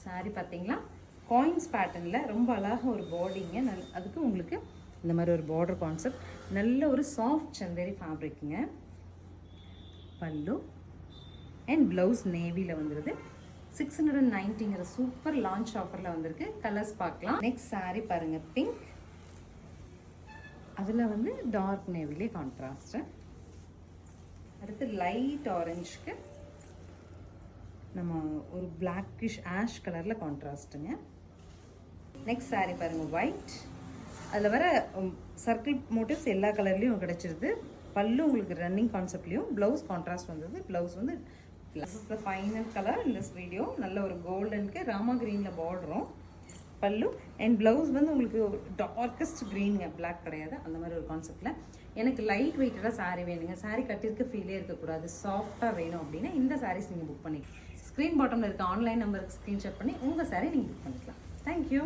Sorry பார்த்தீங்களா coins பேட்டர்னில் ரொம்ப அழகாக ஒரு பாடிங்க. அதுக்கு உங்களுக்கு இந்த மாதிரி ஒரு பார்டர் கான்செப்ட், நல்ல ஒரு சாஃப்ட் சந்தேரி ஃபேப்ரிக்குங்க. பல்லு அண்ட் ப்ளவுஸ் நேவியில் வந்துடுது. 690ங்கிற சூப்பர் லான்ச் ஆஃபரில் வந்திருக்கு. கலர்ஸ் பார்க்கலாம். நெக்ஸ்ட் சாரி பாருங்கள், பிங்க், அதில் வந்து டார்க் நேவிலே கான்ட்ராஸ்ட்டு. அடுத்து லைட் ஆரஞ்சுக்கு நம்ம ஒரு பிளாக்கிஷ் ஆஷ் கலரில் கான்ட்ராஸ்ட்டுங்க. நெக்ஸ்ட் சாரி பாருங்கள், ஒயிட், அதில் வர சர்க்கிள் மோட்டிவ்ஸ் எல்லா கலர்லேயும் கிடச்சிருது. பல்லு உங்களுக்கு ரன்னிங் கான்செப்ட்லேயும், ப்ளவுஸ் கான்ட்ராஸ்ட் வந்தது. ப்ளவுஸ் வந்து this is the final color in this video. நல்ல ஒரு கோல்டனுக்கு ராமா க்ரீனில் பார்டரும், பல்லு அண்ட் ப்ளவுஸ் வந்து உங்களுக்கு டார்க்கஸ்ட் க்ரீனுங்க, பிளாக் கிடையாது. அந்த மாதிரி ஒரு கான்செப்டில் எனக்கு லைட் வெயிட்டடாக சாரீ வேணுங்க. சாரீ கட்டியிருக்க ஃபீலே இருக்கக்கூடாது, சாஃப்டாக வேணும் அப்படின்னா இந்த சாரீஸ் நீங்கள் புக் பண்ணிக்கலாம். ஸ்க்ரீன் பாட்டமில் இருக்க ஆன்லைன் நம்பருக்கு ஸ்க்ரீன்ஷாட் பண்ணி உங்கள் சாரீ நீங்கள் புக் பண்ணிக்கலாம். தேங்க்யூ.